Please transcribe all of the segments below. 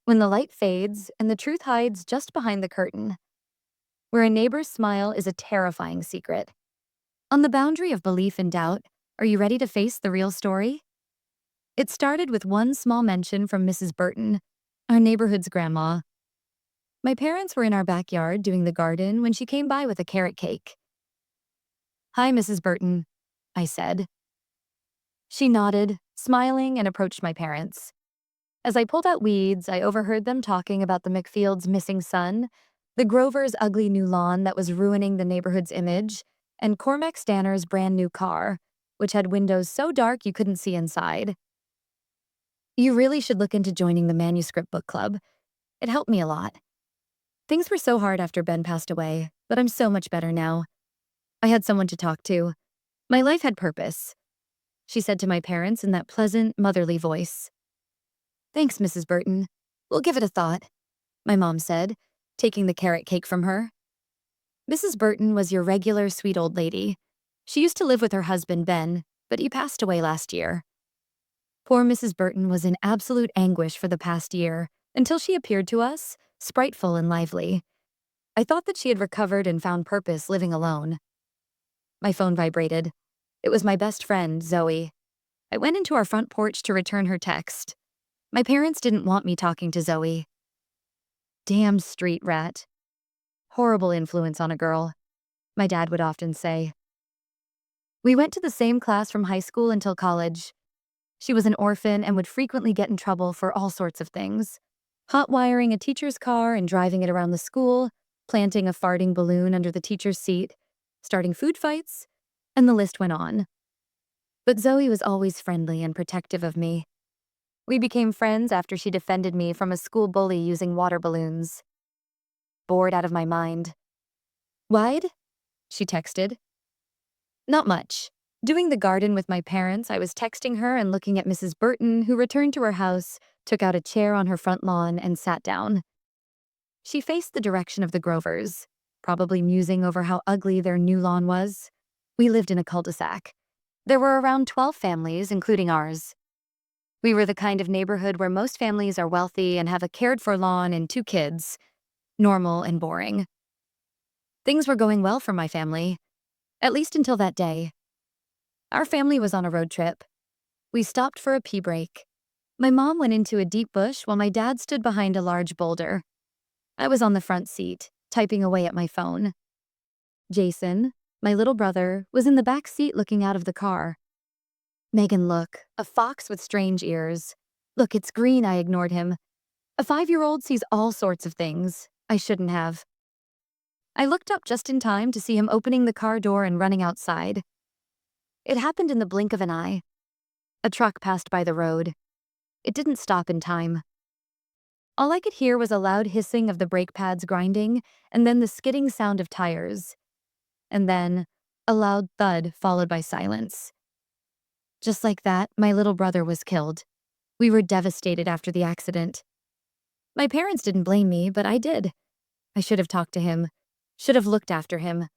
when the light fades and the truth hides just behind the curtain, where a neighbor's smile is a terrifying secret. On the boundary of belief and doubt, are you ready to face the real story? It started with one small mention from Mrs. Burton, our neighborhood's grandma. My parents were in our backyard doing the garden when she came by with a carrot cake. "Hi, Mrs. Burton," I said. She nodded, smiling, and approached my parents. As I pulled out weeds, I overheard them talking about the McField's missing son, the Grover's ugly new lawn that was ruining the neighborhood's image, and Cormac Stanner's brand new car, which had windows so dark you couldn't see inside. "You really should look into joining the manuscript book club. It helped me a lot. Things were so hard after Ben passed away, but I'm so much better now. I had someone to talk to. My life had purpose," she said to my parents in that pleasant, motherly voice. "Thanks, Mrs. Burton. We'll give it a thought," my mom said, taking the carrot cake from her. Mrs. Burton was your regular sweet old lady. She used to live with her husband, Ben, but he passed away last year. Poor Mrs. Burton was in absolute anguish for the past year, until she appeared to us, spriteful and lively. I thought that she had recovered and found purpose living alone. My phone vibrated. It was my best friend, Zoe. I went into our front porch to return her text. My parents didn't want me talking to Zoe. "Damn street rat. Horrible influence on a girl," my dad would often say. We went to the same class from high school until college. She was an orphan and would frequently get in trouble for all sorts of things. Hot wiring a teacher's car and driving it around the school, planting a farting balloon under the teacher's seat, starting food fights, and the list went on. But Zoe was always friendly and protective of me. We became friends after she defended me from a school bully using water balloons. Bored out of my mind. "Wide?" she texted. "Not much. Doing the garden with my parents, I was texting her and looking at Mrs. Burton, who returned to her house, took out a chair on her front lawn, and sat down. She faced the direction of the Grovers, probably musing over how ugly their new lawn was. We lived in a cul-de-sac. There were around 12 families, including ours. We were the kind of neighborhood where most families are wealthy and have a cared-for lawn and 2 kids. Normal and boring. Things were going well for my family, at least until that day. Our family was on a road trip. We stopped for a pee break. My mom went into a deep bush while my dad stood behind a large boulder. I was on the front seat, typing away at my phone. Jason, my little brother, was in the back seat looking out of the car. "Megan, look, a fox with strange ears. Look, it's green," I ignored him. A 5-year-old sees all sorts of things. I shouldn't have. I looked up just in time to see him opening the car door and running outside. It happened in the blink of an eye. A truck passed by the road. It didn't stop in time. All I could hear was a loud hissing of the brake pads grinding, and then the skidding sound of tires. And then, a loud thud followed by silence. Just like that, my little brother was killed. We were devastated after the accident. My parents didn't blame me, but I did. I should have talked to him, should have looked after him.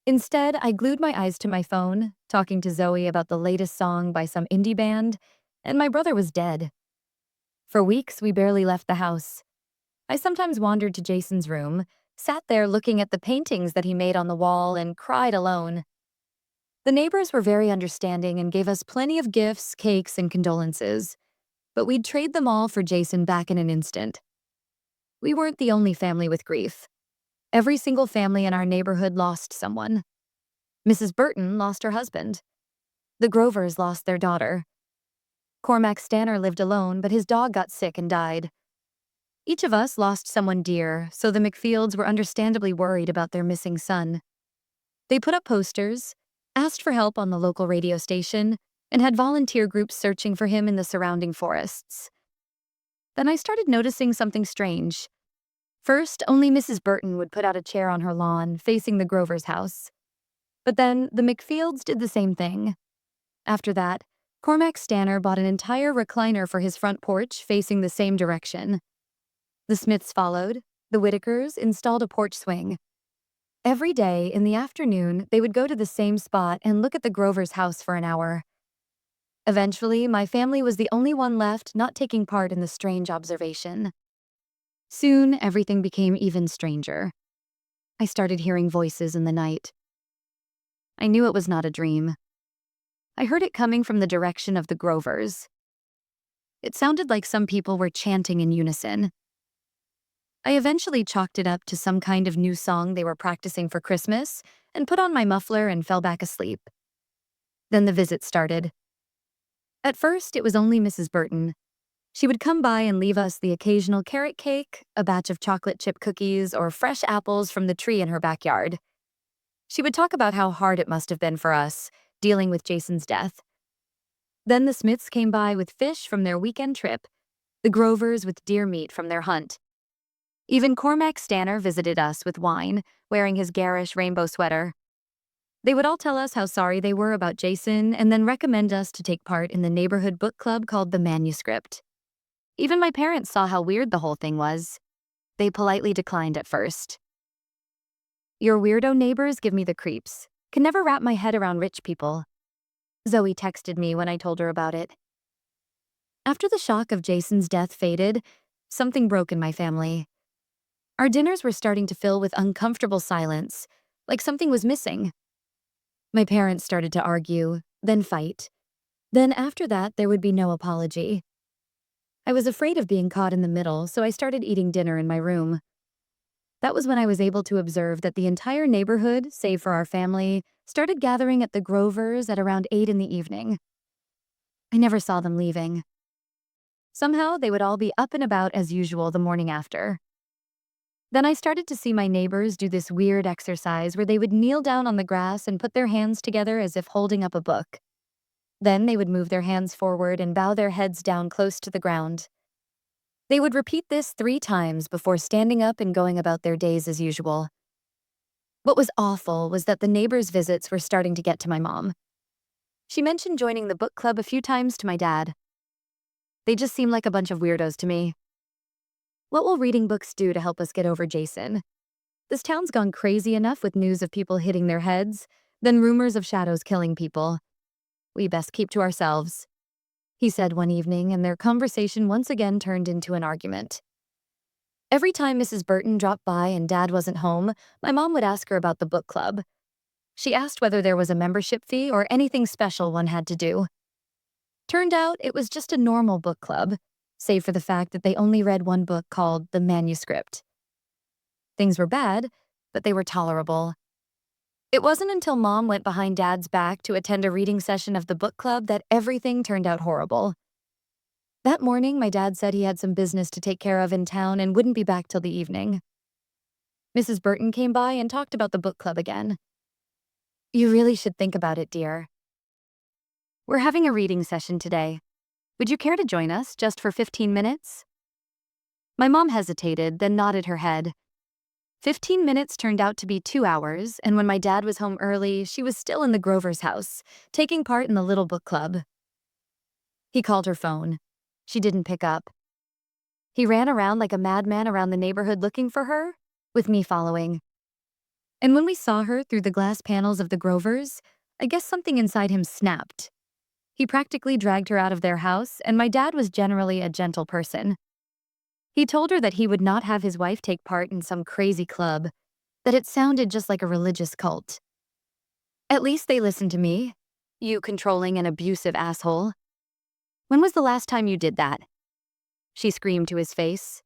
Instead, I glued my eyes to my phone, talking to Zoe about the latest song by some indie band, and my brother was dead. For weeks, we barely left the house. I sometimes wandered to Jason's room, sat there looking at the paintings that he made on the wall, and cried alone. The neighbors were very understanding and gave us plenty of gifts, cakes, and condolences, but we'd trade them all for Jason back in an instant. We weren't the only family with grief. Every single family in our neighborhood lost someone. Mrs. Burton lost her husband. The Grovers lost their daughter. Cormac Stanner lived alone, but his dog got sick and died. Each of us lost someone dear, so the McFields were understandably worried about their missing son. They put up posters, asked for help on the local radio station, and had volunteer groups searching for him in the surrounding forests. Then I started noticing something strange. First, only Mrs. Burton would put out a chair on her lawn, facing the Grovers' house. But then, the McFields did the same thing. After that, Cormac Stanner bought an entire recliner for his front porch, facing the same direction. The Smiths followed. The Whitakers installed a porch swing. Every day, in the afternoon, they would go to the same spot and look at the Grovers' house for an hour. Eventually, my family was the only one left not taking part in the strange observation. Soon, everything became even stranger. I started hearing voices in the night. I knew it was not a dream. I heard it coming from the direction of the Grovers. It sounded like some people were chanting in unison. I eventually chalked it up to some kind of new song they were practicing for Christmas and put on my muffler and fell back asleep. Then the visit started. At first, it was only Mrs. Burton. She would come by and leave us the occasional carrot cake, a batch of chocolate chip cookies, or fresh apples from the tree in her backyard. She would talk about how hard it must have been for us, dealing with Jason's death. Then the Smiths came by with fish from their weekend trip, the Grovers with deer meat from their hunt. Even Cormac Stanner visited us with wine, wearing his garish rainbow sweater. They would all tell us how sorry they were about Jason and then recommend us to take part in the neighborhood book club called The Manuscript. Even my parents saw how weird the whole thing was. They politely declined at first. Your weirdo neighbors give me the creeps. Can never wrap my head around rich people. Zoe texted me when I told her about it. After the shock of Jason's death faded, something broke in my family. Our dinners were starting to fill with uncomfortable silence, like something was missing. My parents started to argue, then fight. Then after that, there would be no apology. I was afraid of being caught in the middle, so I started eating dinner in my room. That was when I was able to observe that the entire neighborhood, save for our family, started gathering at the Grovers at around 8 in the evening. I never saw them leaving. Somehow, they would all be up and about as usual the morning after. Then I started to see my neighbors do this weird exercise where they would kneel down on the grass and put their hands together as if holding up a book. Then they would move their hands forward and bow their heads down close to the ground. They would repeat this 3 times before standing up and going about their days as usual. What was awful was that the neighbors' visits were starting to get to my mom. She mentioned joining the book club a few times to my dad. They just seemed like a bunch of weirdos to me. What will reading books do to help us get over Jason? This town's gone crazy enough with news of people hitting their heads, then rumors of shadows killing people. We best keep to ourselves, he said one evening, and their conversation once again turned into an argument. Every time Mrs. Burton dropped by and Dad wasn't home, my mom would ask her about the book club. She asked whether there was a membership fee or anything special one had to do. Turned out it was just a normal book club, save for the fact that they only read one book called The Manuscript. Things were bad, but they were tolerable. It wasn't until Mom went behind Dad's back to attend a reading session of the book club that everything turned out horrible. That morning, my dad said he had some business to take care of in town and wouldn't be back till the evening. Mrs. Burton came by and talked about the book club again. You really should think about it, dear. We're having a reading session today. Would you care to join us, just for 15 minutes? My mom hesitated, then nodded her head. 15 minutes turned out to be 2 hours, and when my dad was home early, she was still in the Grover's house, taking part in the little book club. He called her phone. She didn't pick up. He ran around like a madman around the neighborhood looking for her, with me following. And when we saw her through the glass panels of the Grovers, I guess something inside him snapped. He practically dragged her out of their house, and my dad was generally a gentle person. He told her that he would not have his wife take part in some crazy club, that it sounded just like a religious cult. At least they listened to me, you controlling and abusive asshole. When was the last time you did that? She screamed to his face.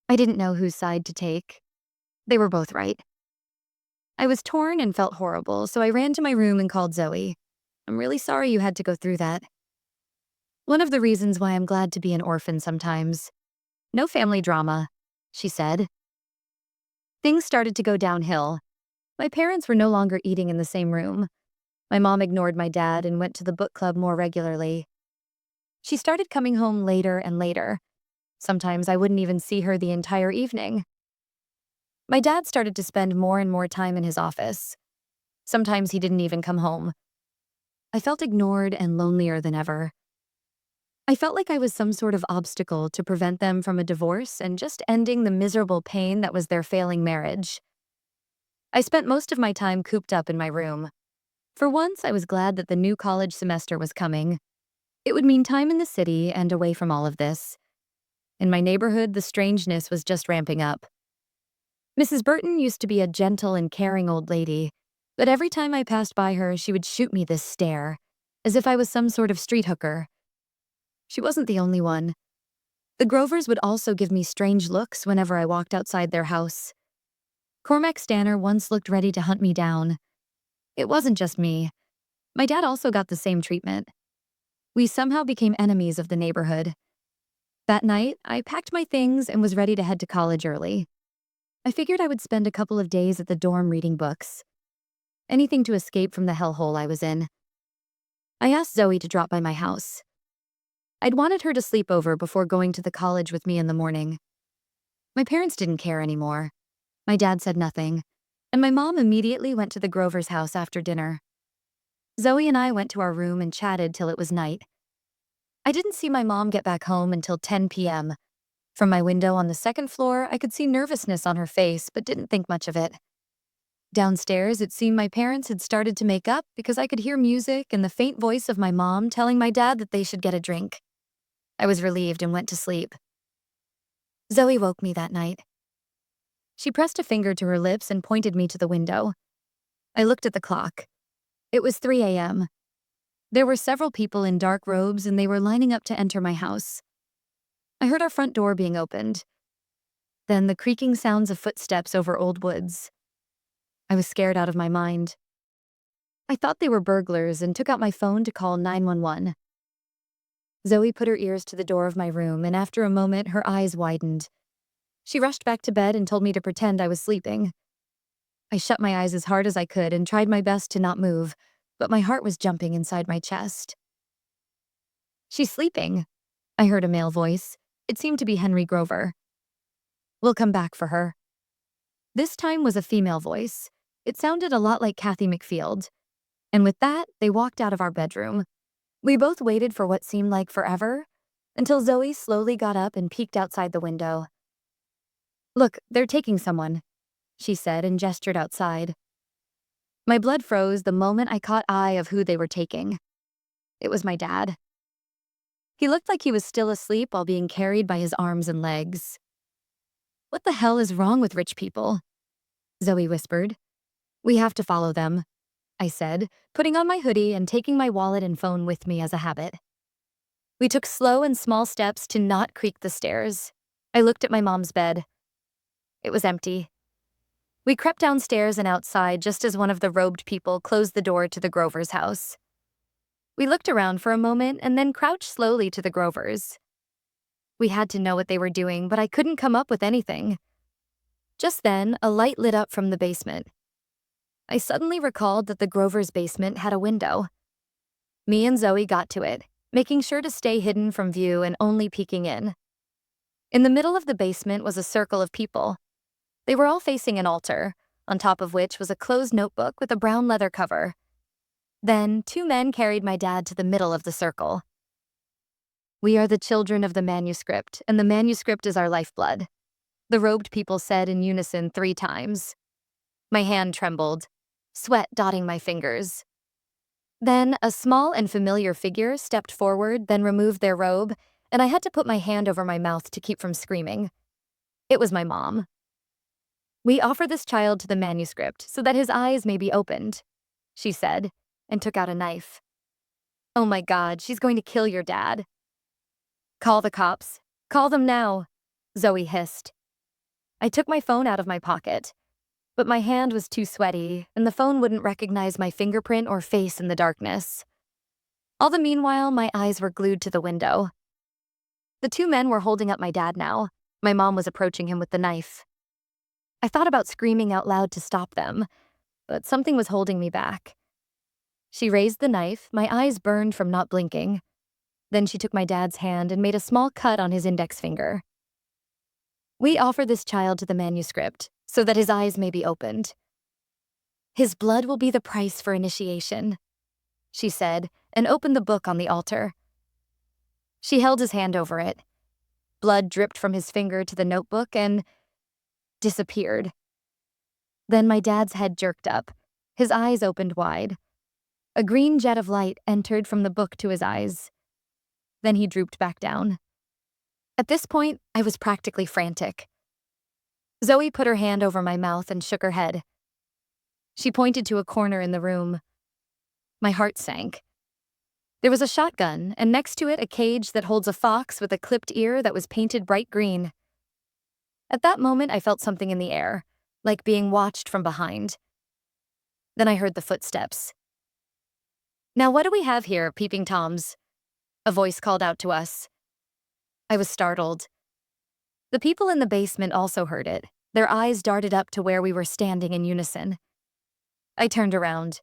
I didn't know whose side to take. They were both right. I was torn and felt horrible, so I ran to my room and called Zoe. I'm really sorry you had to go through that. One of the reasons why I'm glad to be an orphan sometimes. No family drama, she said. Things started to go downhill. My parents were no longer eating in the same room. My mom ignored my dad and went to the book club more regularly. She started coming home later and later. Sometimes I wouldn't even see her the entire evening. My dad started to spend more and more time in his office. Sometimes he didn't even come home. I felt ignored and lonelier than ever. I felt like I was some sort of obstacle to prevent them from a divorce and just ending the miserable pain that was their failing marriage. I spent most of my time cooped up in my room. For once, I was glad that the new college semester was coming. It would mean time in the city and away from all of this. In my neighborhood, the strangeness was just ramping up. Mrs. Burton used to be a gentle and caring old lady, but every time I passed by her, she would shoot me this stare, as if I was some sort of street hooker. She wasn't the only one. The Grovers would also give me strange looks whenever I walked outside their house. Cormac Stanner once looked ready to hunt me down. It wasn't just me. My dad also got the same treatment. We somehow became enemies of the neighborhood. That night, I packed my things and was ready to head to college early. I figured I would spend a couple of days at the dorm reading books. Anything to escape from the hellhole I was in. I asked Zoe to drop by my house. I'd wanted her to sleep over before going to the college with me in the morning. My parents didn't care anymore. My dad said nothing, and my mom immediately went to the Grovers' house after dinner. Zoe and I went to our room and chatted till it was night. I didn't see my mom get back home until 10 p.m. From my window on the second floor, I could see nervousness on her face, but didn't think much of it. Downstairs, it seemed my parents had started to make up because I could hear music and the faint voice of my mom telling my dad that they should get a drink. I was relieved and went to sleep. Zoe woke me that night. She pressed a finger to her lips and pointed me to the window. I looked at the clock. It was 3 a.m. There were several people in dark robes and they were lining up to enter my house. I heard our front door being opened. Then the creaking sounds of footsteps over old woods. I was scared out of my mind. I thought they were burglars and took out my phone to call 911. Zoe put her ears to the door of my room, and after a moment, her eyes widened. She rushed back to bed and told me to pretend I was sleeping. I shut my eyes as hard as I could and tried my best to not move, but my heart was jumping inside my chest. "She's sleeping," I heard a male voice. It seemed to be Henry Grover. "We'll come back for her." This time was a female voice. It sounded a lot like Kathy McField. And with that, they walked out of our bedroom. We both waited for what seemed like forever, until Zoe slowly got up and peeked outside the window. "Look, they're taking someone," she said and gestured outside. My blood froze the moment I caught eye of who they were taking. It was my dad. He looked like he was still asleep while being carried by his arms and legs. "What the hell is wrong with rich people?" Zoe whispered. "We have to follow them," I said, putting on my hoodie and taking my wallet and phone with me as a habit. We took slow and small steps to not creak the stairs. I looked at my mom's bed. It was empty. We crept downstairs and outside just as one of the robed people closed the door to the Grovers' house. We looked around for a moment and then crouched slowly to the Grovers. We had to know what they were doing, but I couldn't come up with anything. Just then, a light lit up from the basement. I suddenly recalled that the Grovers' basement had a window. Me and Zoe got to it, making sure to stay hidden from view and only peeking in. In the middle of the basement was a circle of people. They were all facing an altar, on top of which was a closed notebook with a brown leather cover. Then, 2 men carried my dad to the middle of the circle. "We are the children of the manuscript, and the manuscript is our lifeblood," the robed people said in unison 3 times. My hand trembled, sweat dotting my fingers. Then, a small and familiar figure stepped forward, then removed their robe, and I had to put my hand over my mouth to keep from screaming. It was my mom. "We offer this child to the manuscript so that his eyes may be opened," she said, and took out a knife. "Oh my God, she's going to kill your dad." "Call the cops. Call them now," Zoe hissed. I took my phone out of my pocket, but my hand was too sweaty, and the phone wouldn't recognize my fingerprint or face in the darkness. All the meanwhile, my eyes were glued to the window. The 2 men were holding up my dad now. My mom was approaching him with the knife. I thought about screaming out loud to stop them, but something was holding me back. She raised the knife, my eyes burned from not blinking. Then she took my dad's hand and made a small cut on his index finger. "We offer this child to the manuscript so that his eyes may be opened. His blood will be the price for initiation," she said, and opened the book on the altar. She held his hand over it. Blood dripped from his finger to the notebook and disappeared. Then my dad's head jerked up. His eyes opened wide. A green jet of light entered from the book to his eyes. Then he drooped back down. At this point, I was practically frantic. Zoe put her hand over my mouth and shook her head. She pointed to a corner in the room. My heart sank. There was a shotgun, and next to it a cage that holds a fox with a clipped ear that was painted bright green. At that moment, I felt something in the air, like being watched from behind. Then I heard the footsteps. "Now what do we have here, peeping Toms?" A voice called out to us. I was startled. The people in the basement also heard it. Their eyes darted up to where we were standing in unison. I turned around.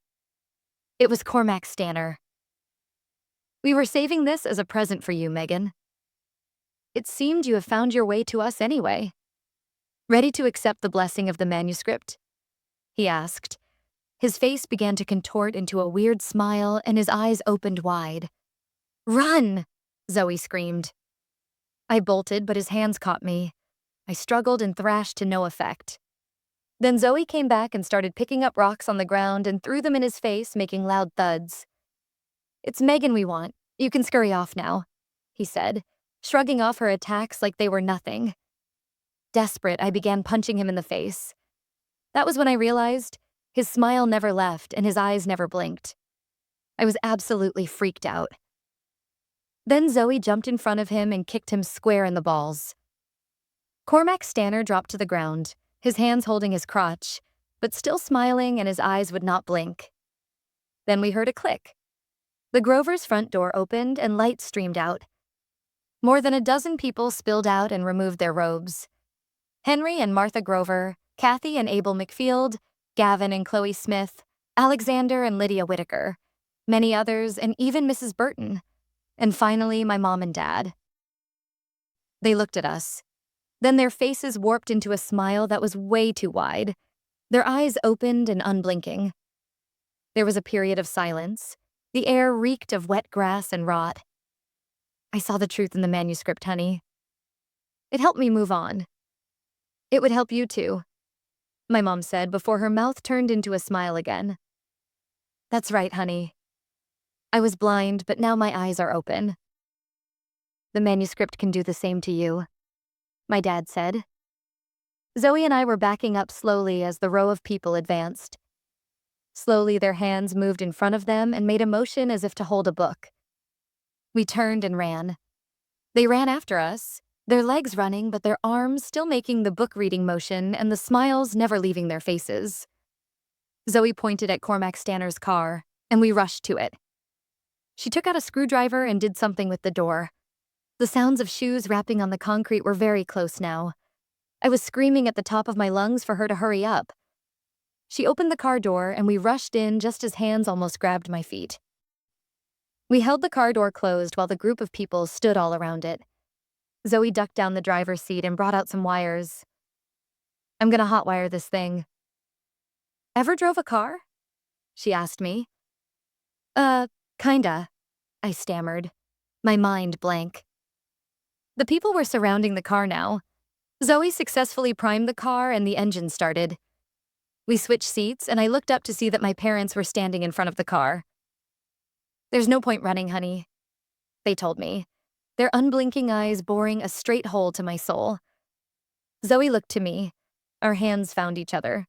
It was Cormac Stanner. "We were saving this as a present for you, Megan. It seemed you have found your way to us anyway. Ready to accept the blessing of the manuscript?" he asked. His face began to contort into a weird smile and his eyes opened wide. "Run!" Zoe screamed. I bolted, but his hands caught me. I struggled and thrashed to no effect. Then Zoe came back and started picking up rocks on the ground and threw them in his face, making loud thuds. "It's Megan we want. You can scurry off now," he said, shrugging off her attacks like they were nothing. Desperate, I began punching him in the face. That was when I realized his smile never left and his eyes never blinked. I was absolutely freaked out. Then Zoe jumped in front of him and kicked him square in the balls. Cormac Stanner dropped to the ground, his hands holding his crotch, but still smiling and his eyes would not blink. Then we heard a click. The Grovers' front door opened and light streamed out. More than a dozen people spilled out and removed their robes. Henry and Martha Grover, Kathy and Abel McField, Gavin and Chloe Smith, Alexander and Lydia Whitaker, many others, and even Mrs. Burton. And finally, my mom and dad. They looked at us. Then their faces warped into a smile that was way too wide. Their eyes opened and unblinking. There was a period of silence. The air reeked of wet grass and rot. "I saw the truth in the manuscript, honey. It helped me move on. It would help you too," my mom said before her mouth turned into a smile again. "That's right, honey. I was blind, but now my eyes are open. The manuscript can do the same to you," my dad said. Zoe and I were backing up slowly as the row of people advanced. Slowly, their hands moved in front of them and made a motion as if to hold a book. We turned and ran. They ran after us, their legs running, but their arms still making the book-reading motion and the smiles never leaving their faces. Zoe pointed at Cormac Stanner's car, and we rushed to it. She took out a screwdriver and did something with the door. The sounds of shoes rapping on the concrete were very close now. I was screaming at the top of my lungs for her to hurry up. She opened the car door and we rushed in just as hands almost grabbed my feet. We held the car door closed while the group of people stood all around it. Zoe ducked down the driver's seat and brought out some wires. "I'm gonna hotwire this thing." "Ever drove a car?" she asked me. Kinda," I stammered, my mind blank. The people were surrounding the car now. Zoe successfully primed the car and the engine started. We switched seats and I looked up to see that my parents were standing in front of the car. "There's no point running, honey," they told me, their unblinking eyes boring a straight hole to my soul. Zoe looked to me. Our hands found each other.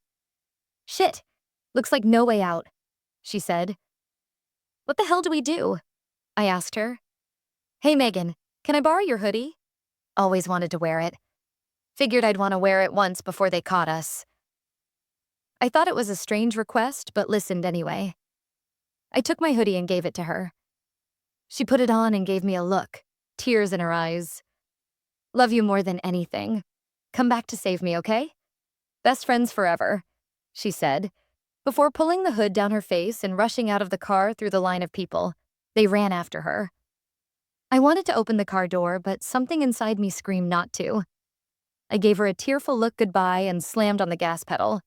"Shit, looks like no way out," she said. "What the hell do we do?" I asked her. "Hey Megan, can I borrow your hoodie?" Always wanted to wear it. Figured I'd want to wear it once before they caught us. I thought it was a strange request, but listened anyway. I took my hoodie and gave it to her. She put it on and gave me a look, tears in her eyes. "Love you more than anything. Come back to save me, okay? Best friends forever," she said, before pulling the hood down her face and rushing out of the car through the line of people. They ran after her. I wanted to open the car door, but something inside me screamed not to. I gave her a tearful look goodbye and slammed on the gas pedal.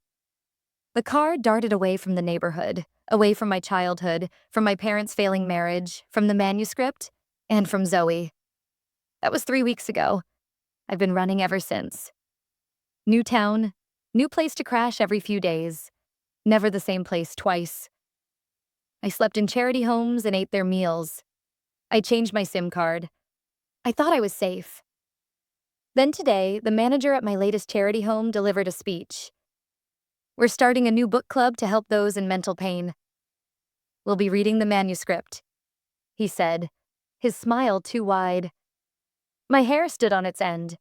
The car darted away from the neighborhood, away from my childhood, from my parents' failing marriage, from the manuscript, and from Zoe. That was 3 weeks ago. I've been running ever since. New town, new place to crash every few days. Never the same place twice. I slept in charity homes and ate their meals. I changed my SIM card. I thought I was safe. Then today, the manager at my latest charity home delivered a speech. We're starting a new book club to help those in mental pain. We'll be reading the manuscript, he said, his smile too wide. My hair stood on its end.